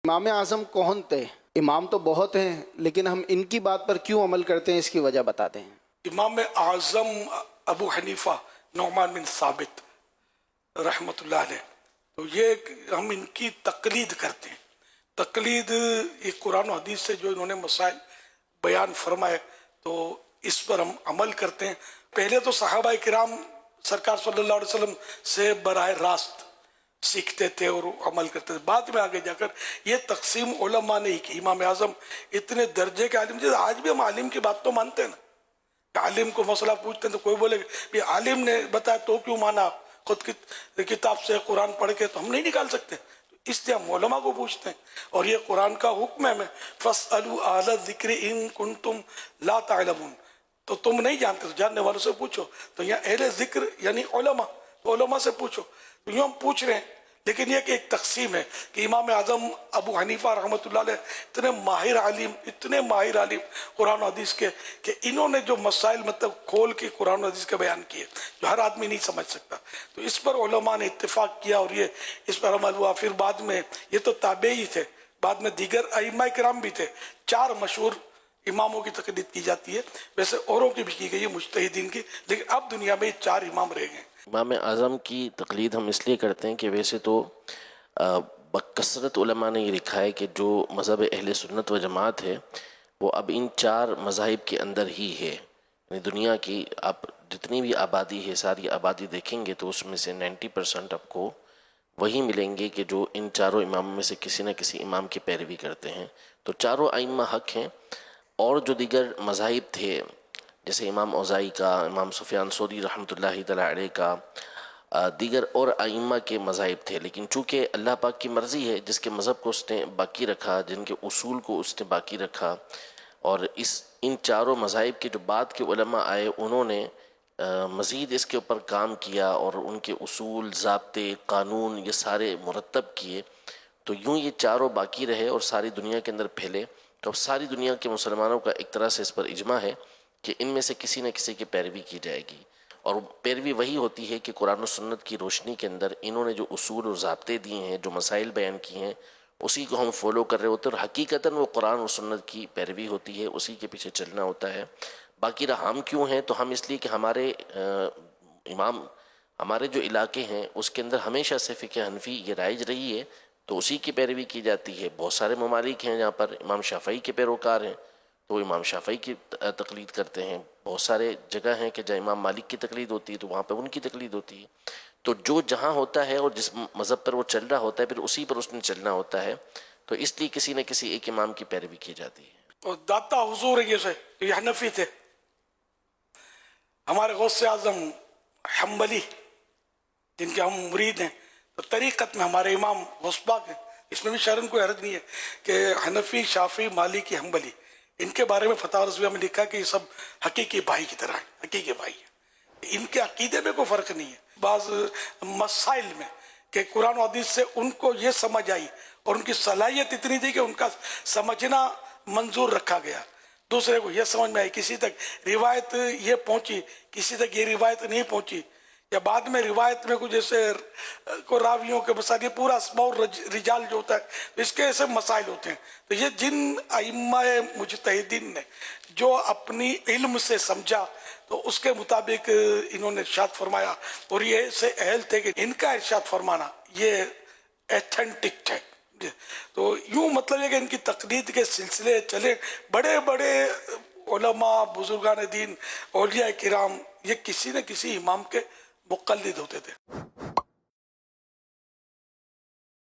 امام اعظم کون تھے؟ امام تو بہت ہیں لیکن ہم ان کی بات پر کیوں عمل کرتے ہیں، اس کی وجہ بتاتے ہیں۔ امام اعظم ابو حنیفہ نعمان بن ثابت رحمۃ اللہ علیہ، تو یہ ہم ان کی تقلید کرتے ہیں۔ تقلید یہ قرآن و حدیث سے جو انہوں نے مسائل بیان فرمائے تو اس پر ہم عمل کرتے ہیں۔ پہلے تو صحابہ کرام سرکار صلی اللہ علیہ وسلم سے براہ راست سیکھتے تھے اور عمل کرتے تھے، بعد میں آگے جا کر یہ تقسیم علماء نے ہی کی۔ امام اعظم اتنے درجے کے عالم تھے، آج بھی ہم عالم کی بات تو مانتے ہیں نا، عالم کو مسئلہ پوچھتے ہیں تو کوئی بولے کہ عالم نے بتایا تو کیوں مانا، خود کی کتاب سے قرآن پڑھ کے تو ہم نہیں نکال سکتے، اس لیے ہم علماء کو پوچھتے ہیں۔ اور یہ قرآن کا حکم ہے ہمیں، فَاسْأَلُوا أَهْلَ الذِّكْرِ إِن كُنتُمْ لَا تَعْلَمُونَ، تو تم نہیں جانتے تو جاننے والوں سے پوچھو۔ تو یہاں اہل ذکر یعنی علماء، تو علماء سے پوچھو۔ تو یوں ہم پوچھ رہے ہیں، لیکن یہ کہ ایک تقسیم ہے کہ امام اعظم ابو حنیفہ رحمۃ اللہ علیہ اتنے ماہر عالم قرآن و حدیث کے کہ انہوں نے جو مسائل مطلب کھول کے قرآن و حدیث کے بیان کیے جو ہر آدمی نہیں سمجھ سکتا، تو اس پر علماء نے اتفاق کیا اور یہ اس پر عمل ہوا۔ پھر بعد میں یہ تو تابعی تھے، بعد میں دیگر ائمہ کرام بھی تھے، 4 مشہور اماموں کی تقلید کی جاتی ہے، ویسے اوروں کی بھی کی گئی ہے مجتہدین کی، لیکن اب دنیا میں 4 امام رہ گئے۔ امام اعظم کی تقلید ہم اس لیے کرتے ہیں کہ ویسے تو بکثرت علماء نے یہ لکھا ہے کہ جو مذہب اہل سنت و جماعت ہے وہ اب ان 4 مذاہب کے اندر ہی ہے، یعنی دنیا کی آپ جتنی بھی آبادی ہے ساری آبادی دیکھیں گے تو اس میں سے 90% آپ کو وہی ملیں گے کہ جو ان 4 اماموں میں سے کسی نہ کسی امام کی پیروی کرتے ہیں۔ تو 4 ائمہ حق ہیں، اور جو دیگر مذاہب تھے جیسے امام اوزاعی کا، امام سفیان ثوری رحمۃ اللہ تعالی علیہ کا، دیگر اور ائمہ کے مذاہب تھے، لیکن چونکہ اللہ پاک کی مرضی ہے جس کے مذہب کو اس نے باقی رکھا، جن کے اصول کو اس نے باقی رکھا، اور ان 4 مذاہب کے جو بعد کے علماء آئے انہوں نے مزید اس کے اوپر کام کیا اور ان کے اصول، ضابطے، قانون یہ سارے مرتب کیے، تو یوں یہ 4 باقی رہے اور ساری دنیا کے اندر پھیلے۔ تو اب ساری دنیا کے مسلمانوں کا ایک طرح سے اس پر اجماع ہے کہ ان میں سے کسی نہ کسی کی پیروی کی جائے گی، اور پیروی وہی ہوتی ہے کہ قرآن و سنت کی روشنی کے اندر انہوں نے جو اصول اور ضابطے دیے ہیں، جو مسائل بیان کیے ہیں، اسی کو ہم فالو کر رہے ہوتے ہیں، اور حقیقتاً وہ قرآن و سنت کی پیروی ہوتی ہے، اسی کے پیچھے چلنا ہوتا ہے۔ باقی رہا ہم کیوں ہیں، تو ہم اس لیے کہ ہمارے امام، ہمارے جو علاقے ہیں اس کے اندر ہمیشہ سے فقہ حنفی یہ رائج رہی ہے، تو اسی کی پیروی کی جاتی ہے۔ بہت سارے ممالک ہیں جہاں پر امام شافعی کے پیروکار ہیں تو وہ امام شافعی کی تقلید کرتے ہیں، بہت سارے جگہ ہیں کہ جہاں امام مالک کی تقلید ہوتی ہے تو وہاں پہ ان کی تقلید ہوتی ہے۔ تو جو جہاں ہوتا ہے اور جس مذہب پر وہ چل رہا ہوتا ہے پھر اسی پر اس نے چلنا ہوتا ہے، تو اس لیے کسی نہ کسی ایک امام کی پیروی کی جاتی ہے۔ اور داتا حضور یہ حنفی تھے، ہمارے غوث اعظم حنبلی جن کے ہم مرید ہیں، تو طریقت میں ہمارے امام غوث پاک ہیں، اس میں بھی شرم کوئی حرج نہیں ہے کہ حنفی، شافعی، مالکی، حنبلی، ان کے بارے میں فتح رضویہ میں لکھا کہ یہ سب حقیقی بھائی کی طرح ہیں، حقیقی بھائی ہیں، ان کے عقیدے میں کوئی فرق نہیں ہے۔ بعض مسائل میں کہ قرآن و حدیث سے ان کو یہ سمجھ آئی اور ان کی صلاحیت اتنی تھی کہ ان کا سمجھنا منظور رکھا گیا، دوسرے کو یہ سمجھ میں آئی، کسی تک روایت یہ پہنچی، کسی تک یہ روایت نہیں پہنچی، یا بعد میں روایت میں کچھ جیسے کو راویوں کے مسائل، یہ پورا اسماء الرجال جو ہوتا ہے اس کے ایسے مسائل ہوتے ہیں۔ تو یہ جن ائمہ مجتہدین نے جو اپنی علم سے سمجھا تو اس کے مطابق انہوں نے ارشاد فرمایا، اور یہ ایسے اہل تھے کہ ان کا ارشاد فرمانا یہ ایتھنٹک ہے۔ تو یوں مطلب یہ کہ ان کی تقلید کے سلسلے چلے، بڑے بڑے علماء، بزرگان دین، اولیاء کرام یہ کسی نہ کسی امام کے مقلد ہوتے تھے۔